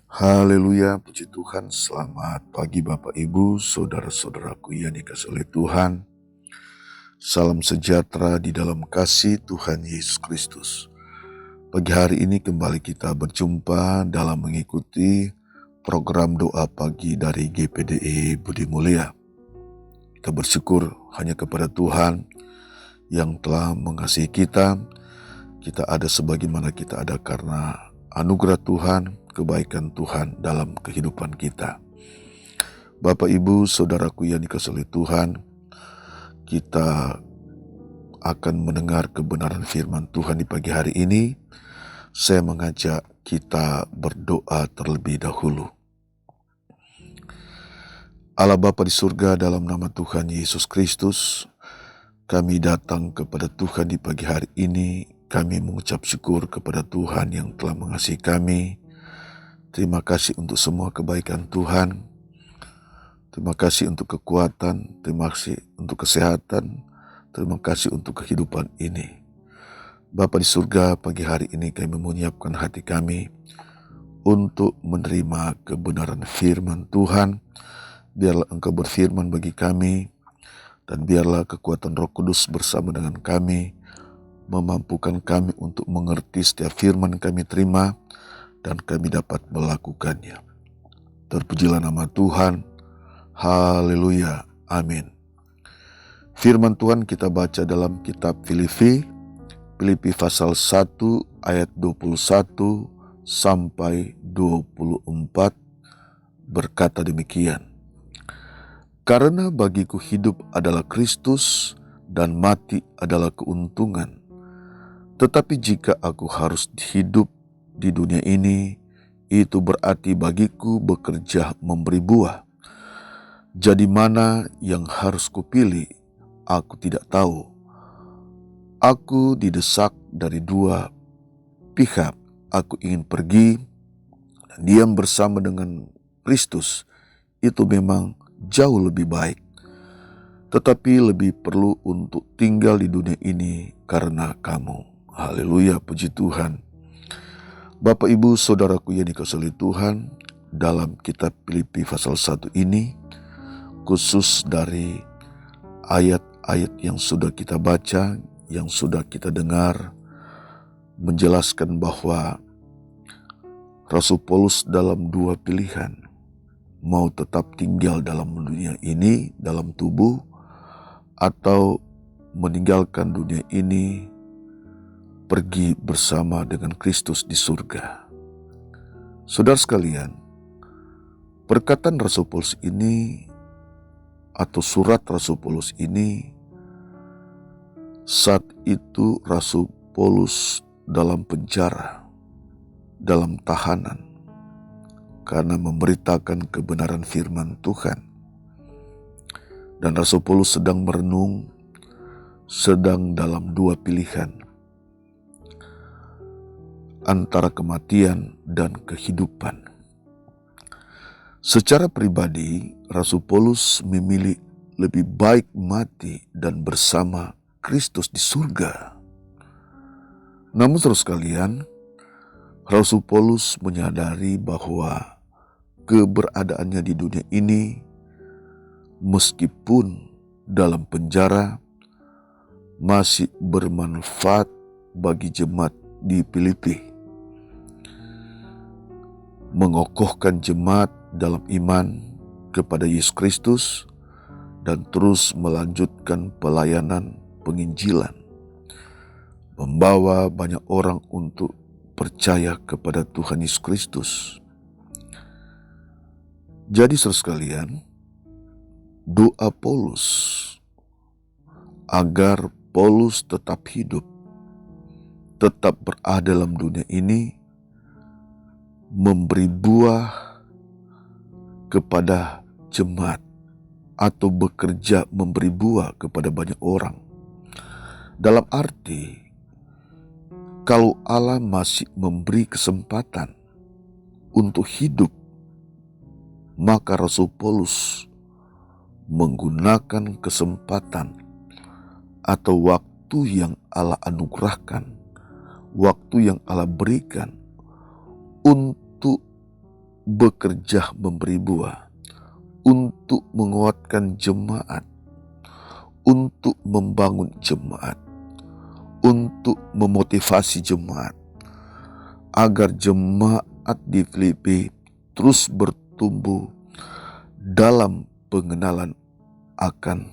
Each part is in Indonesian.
Haleluya, puji Tuhan. Selamat pagi Bapak Ibu, saudara-saudaraku yang dikasihi oleh Tuhan. Salam sejahtera di dalam kasih Tuhan Yesus Kristus. Pagi hari ini kembali kita berjumpa dalam mengikuti program doa pagi dari GPDI Budi Mulia. Kita bersyukur hanya kepada Tuhan yang telah mengasihi kita. Kita ada sebagaimana kita ada karena anugerah Tuhan, kebaikan Tuhan dalam kehidupan kita. Bapak, Ibu, saudaraku yang dikasihi oleh Tuhan, kita akan mendengar kebenaran firman Tuhan di pagi hari ini. Saya mengajak kita berdoa terlebih dahulu. Allah Bapa di surga, dalam nama Tuhan Yesus Kristus, kami datang kepada Tuhan di pagi hari ini. Kami mengucap syukur kepada Tuhan yang telah mengasihi kami. Terima kasih untuk semua kebaikan Tuhan. Terima kasih untuk kekuatan, terima kasih untuk kesehatan, terima kasih untuk kehidupan ini. Bapa di surga, pagi hari ini kami menyiapkan hati kami untuk menerima kebenaran firman Tuhan. Biarlah Engkau berfirman bagi kami, dan biarlah kekuatan Roh Kudus bersama dengan kami, memampukan kami untuk mengerti setiap firman kami terima, dan kami dapat melakukannya. Terpujilah nama Tuhan. Haleluya. Amin. Firman Tuhan kita baca dalam kitab Filipi pasal 1 ayat 21 sampai 24 berkata demikian. Karena bagiku hidup adalah Kristus dan mati adalah keuntungan. Tetapi jika aku harus hidup di dunia ini, itu berarti bagiku bekerja memberi buah. Jadi mana yang harus kupilih, aku tidak tahu. Aku didesak dari dua pihak. Aku ingin pergi dan diam bersama dengan Kristus. Itu memang jauh lebih baik. Tetapi lebih perlu untuk tinggal di dunia ini karena kamu. Haleluya, puji Tuhan. Bapak, Ibu, saudaraku yang dikasihi Tuhan, dalam kitab Filipi pasal 1 ini, khusus dari ayat-ayat yang sudah kita baca, yang sudah kita dengar, menjelaskan bahwa Rasul Paulus dalam dua pilihan, mau tetap tinggal dalam dunia ini, dalam tubuh, atau meninggalkan dunia ini, pergi bersama dengan Kristus di surga. Saudara sekalian, perkataan Rasul Paulus ini, atau surat Rasul Paulus ini, saat itu Rasul Paulus dalam penjara, dalam tahanan, karena memberitakan kebenaran firman Tuhan. Dan Rasul Paulus sedang merenung, sedang dalam dua pilihan, antara kematian dan kehidupan. Secara pribadi, Rasul Paulus memilih lebih baik mati dan bersama Kristus di surga. Namun saudara sekalian, Rasul Paulus menyadari bahwa keberadaannya di dunia ini, meskipun dalam penjara, masih bermanfaat bagi jemaat di Filipi. Mengokohkan jemaat dalam iman kepada Yesus Kristus dan terus melanjutkan pelayanan penginjilan, membawa banyak orang untuk percaya kepada Tuhan Yesus Kristus. Jadi saudara sekalian, doa Paulus agar Paulus tetap hidup, tetap berada dalam dunia ini, memberi buah kepada jemaat, atau bekerja memberi buah kepada banyak orang. Dalam arti, kalau Allah masih memberi kesempatan untuk hidup, maka Rasul Paulus menggunakan kesempatan atau waktu yang Allah anugerahkan, waktu yang Allah berikan untuk bekerja memberi buah, untuk menguatkan jemaat, untuk membangun jemaat, untuk memotivasi jemaat, agar jemaat di Filipi terus bertumbuh dalam pengenalan akan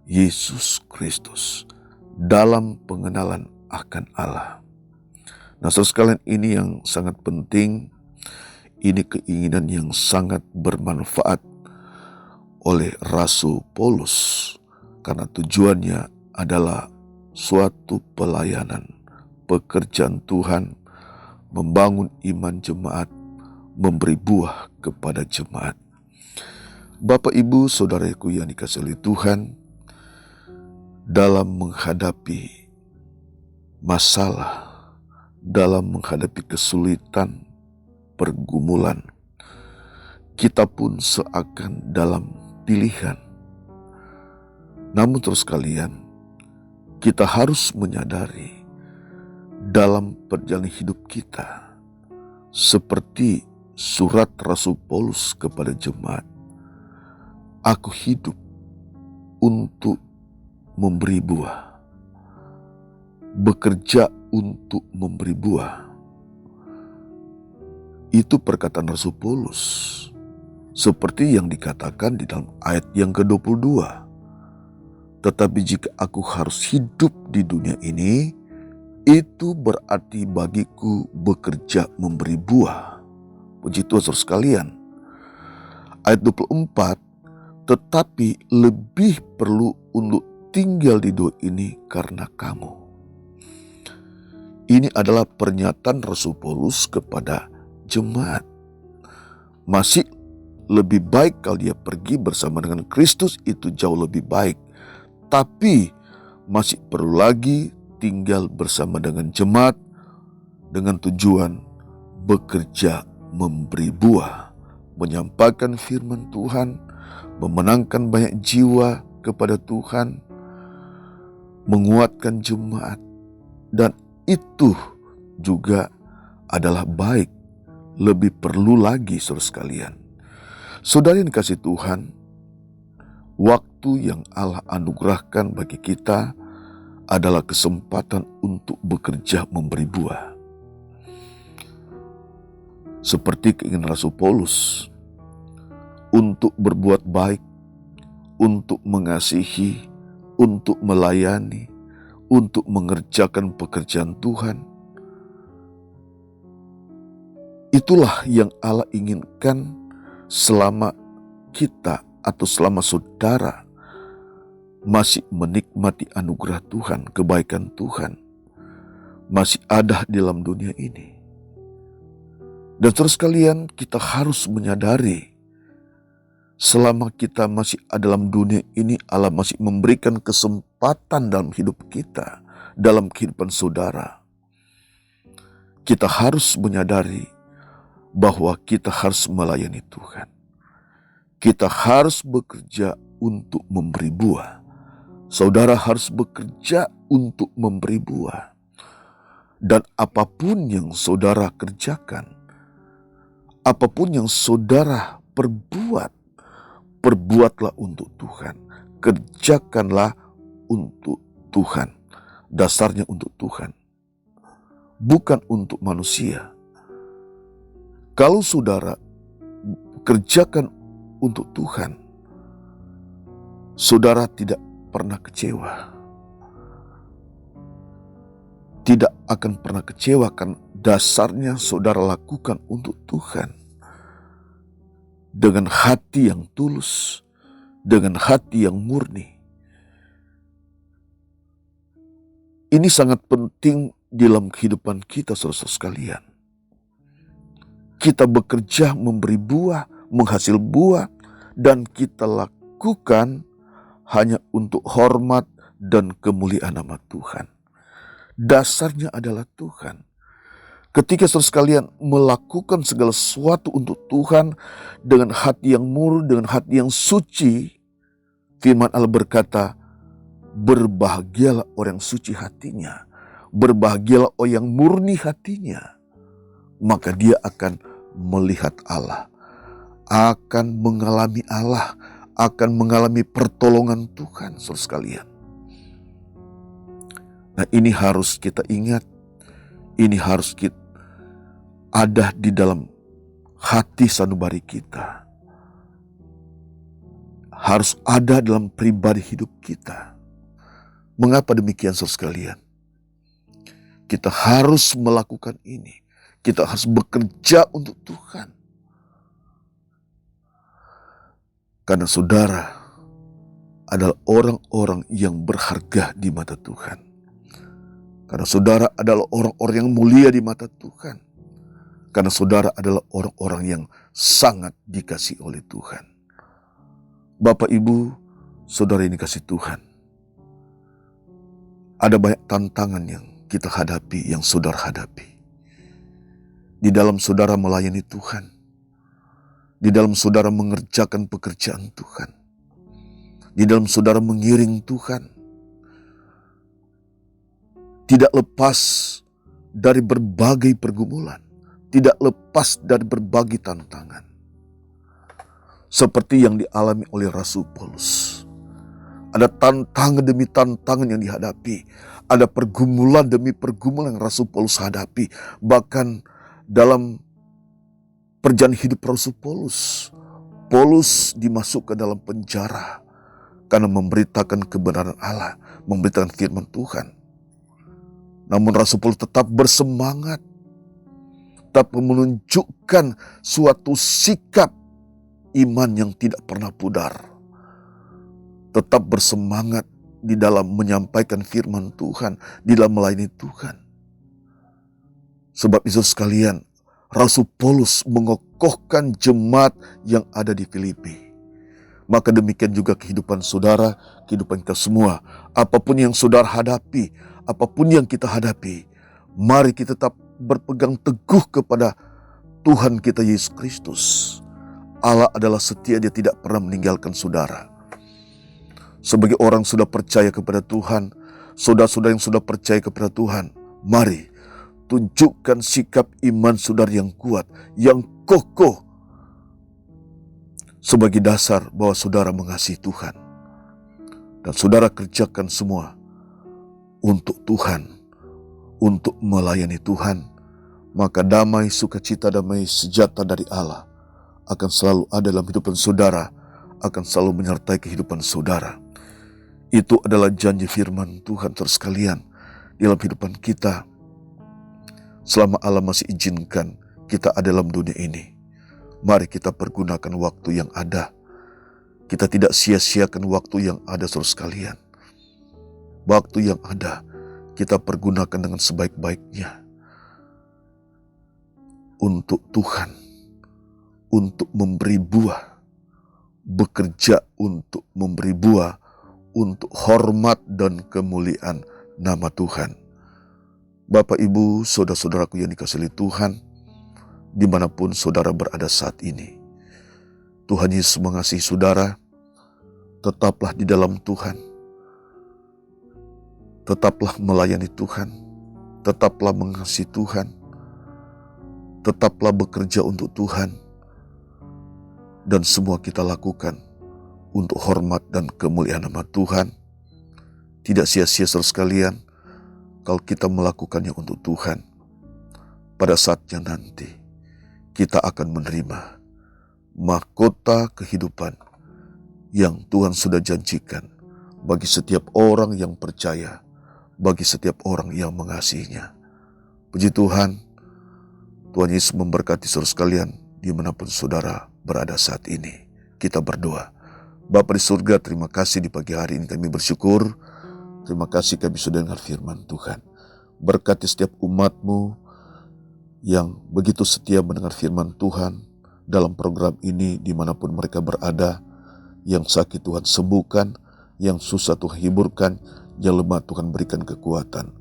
Yesus Kristus, dalam pengenalan akan Allah. Nah, saudara sekalian, ini yang sangat penting, ini keinginan yang sangat bermanfaat oleh Rasul Paulus, karena tujuannya adalah suatu pelayanan, pekerjaan Tuhan, membangun iman jemaat, memberi buah kepada jemaat. Bapak, Ibu, saudaraku yang dikasihi oleh Tuhan, dalam menghadapi masalah, dalam menghadapi kesulitan, pergumulan, kita pun seakan dalam pilihan. Namun terus kalian, kita harus menyadari dalam perjalanan hidup kita, seperti surat Rasul Paulus kepada jemaat, aku hidup untuk memberi buah, bekerja untuk memberi buah. Itu perkataan Rasul Paulus, seperti yang dikatakan di dalam ayat yang ke-22. Tetapi jika aku harus hidup di dunia ini, itu berarti bagiku bekerja memberi buah. Puji Tuhan, saudara sekalian. Ayat 24, tetapi lebih perlu untuk tinggal di dunia ini karena kamu. Ini adalah pernyataan Rasul Paulus kepada jemaat. Masih lebih baik kalau dia pergi bersama dengan Kristus, itu jauh lebih baik. Tapi masih perlu lagi tinggal bersama dengan jemaat dengan tujuan bekerja memberi buah, menyampaikan firman Tuhan, memenangkan banyak jiwa kepada Tuhan, menguatkan jemaat, dan itu juga adalah baik. Lebih perlu lagi, saudara sekalian. Saudara yang dikasihi Tuhan, waktu yang Allah anugerahkan bagi kita adalah kesempatan untuk bekerja memberi buah. Seperti keinginan Rasul Paulus untuk berbuat baik, untuk mengasihi, untuk melayani, untuk mengerjakan pekerjaan Tuhan. Itulah yang Allah inginkan selama kita atau selama saudara masih menikmati anugerah Tuhan, kebaikan Tuhan, masih ada di dalam dunia ini. Dan terus kalian, kita harus menyadari selama kita masih ada dalam dunia ini, Allah masih memberikan kesempatan dalam hidup kita, dalam kehidupan saudara. Kita harus menyadari bahwa kita harus melayani Tuhan. Kita harus bekerja untuk memberi buah. Saudara harus bekerja untuk memberi buah. Dan apapun yang saudara kerjakan, apapun yang saudara perbuat, perbuatlah untuk Tuhan. Kerjakanlah untuk Tuhan. Dasarnya untuk Tuhan, bukan untuk manusia. Kalau saudara kerjakan untuk Tuhan, saudara tidak pernah kecewa. Tidak akan pernah kecewa, kan dasarnya saudara lakukan untuk Tuhan. Dengan hati yang tulus, dengan hati yang murni. Ini sangat penting dalam kehidupan kita, saudara sekalian. Kita bekerja memberi buah, menghasil buah, dan kita lakukan hanya untuk hormat dan kemuliaan nama Tuhan. Dasarnya adalah Tuhan. Ketika saudara sekalian melakukan segala sesuatu untuk Tuhan dengan hati yang murni, dengan hati yang suci, firman Allah berkata, berbahagialah orang yang suci hatinya, berbahagialah orang yang murni hatinya, maka dia akan melihat Allah. akan mengalami Allah, akan mengalami pertolongan Tuhan, saudara sekalian. Nah, ini harus kita ingat, ini harus kita ada di dalam hati sanubari kita. Harus ada dalam pribadi hidup kita. Mengapa demikian, saudara sekalian? Kita harus melakukan ini. Kita harus bekerja untuk Tuhan. Karena saudara adalah orang-orang yang berharga di mata Tuhan. Karena saudara adalah orang-orang yang mulia di mata Tuhan. Karena saudara adalah orang-orang yang sangat dikasihi oleh Tuhan. Bapak, Ibu, saudara ini kasih Tuhan. Ada banyak tantangan yang kita hadapi, yang saudara hadapi. Di dalam saudara melayani Tuhan. Di dalam saudara mengerjakan pekerjaan Tuhan. Di dalam saudara mengiring Tuhan. Tidak lepas dari berbagai pergumulan. Tidak lepas dari berbagai tantangan. Seperti yang dialami oleh Rasul Paulus. Ada tantangan demi tantangan yang dihadapi. Ada pergumulan demi pergumulan yang Rasul Paulus hadapi. Bahkan dalam perjalanan hidup Rasul Paulus, Paulus dimasuk ke dalam penjara karena memberitakan kebenaran Allah, memberitakan firman Tuhan. Namun Rasul Paulus tetap bersemangat, tetap menunjukkan suatu sikap iman yang tidak pernah pudar. Tetap bersemangat di dalam menyampaikan firman Tuhan, di dalam melayani Tuhan. Sebab itu sekalian, Rasul Paulus mengokohkan jemaat yang ada di Filipi. Maka demikian juga kehidupan saudara, kehidupan kita semua. Apapun yang saudara hadapi, apapun yang kita hadapi, mari kita tetap berpegang teguh kepada Tuhan kita Yesus Kristus. Allah adalah setia, Dia tidak pernah meninggalkan saudara. Sebagai orang sudah percaya kepada Tuhan, saudara-saudara yang sudah percaya kepada Tuhan, mari tunjukkan sikap iman saudara yang kuat, yang kokoh, sebagai dasar bahwa saudara mengasihi Tuhan. Dan saudara kerjakan semua untuk Tuhan, untuk melayani Tuhan. Maka damai, sukacita, damai sejahtera dari Allah akan selalu ada dalam kehidupan saudara, akan selalu menyertai kehidupan saudara. Itu adalah janji firman Tuhan sekalian dalam kehidupan kita. Selama Allah masih izinkan kita ada dalam dunia ini, mari kita pergunakan waktu yang ada. Kita tidak sia-siakan waktu yang ada, saudara sekalian. Waktu yang ada, kita pergunakan dengan sebaik-baiknya. Untuk Tuhan, untuk memberi buah. Bekerja untuk memberi buah, untuk hormat dan kemuliaan nama Tuhan. Bapak, Ibu, saudara-saudaraku yang dikasihi Tuhan, dimanapun saudara berada saat ini, Tuhan Yesus mengasihi saudara. Tetaplah di dalam Tuhan, tetaplah melayani Tuhan, tetaplah mengasihi Tuhan, tetaplah bekerja untuk Tuhan, dan semua kita lakukan untuk hormat dan kemuliaan nama Tuhan. Tidak sia-sia, saudara sekalian, kalau kita melakukannya untuk Tuhan. Pada saatnya nanti, kita akan menerima mahkota kehidupan yang Tuhan sudah janjikan bagi setiap orang yang percaya, bagi setiap orang yang mengasihinya. Puji Tuhan, Tuhan Yesus memberkati saudara sekalian dimanapun saudara berada saat ini. Kita berdoa. Bapa di surga, terima kasih di pagi hari ini kami bersyukur. Terima kasih kami sudah dengar firman Tuhan. Berkati setiap umat-Mu yang begitu setia mendengar firman Tuhan dalam program ini dimanapun mereka berada. Yang sakit Tuhan sembuhkan, yang susah Tuhan hiburkan, yang lemah Tuhan berikan kekuatan,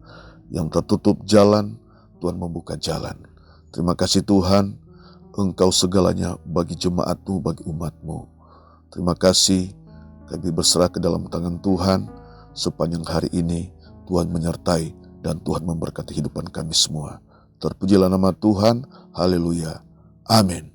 yang tertutup jalan Tuhan membuka jalan. Terima kasih Tuhan, Engkau segalanya bagi jemaat-Mu, bagi umat-Mu. Terima kasih, kami berserah ke dalam tangan Tuhan. Sepanjang hari ini Tuhan menyertai dan Tuhan memberkati kehidupan kami semua. Terpujilah nama Tuhan, haleluya, amin.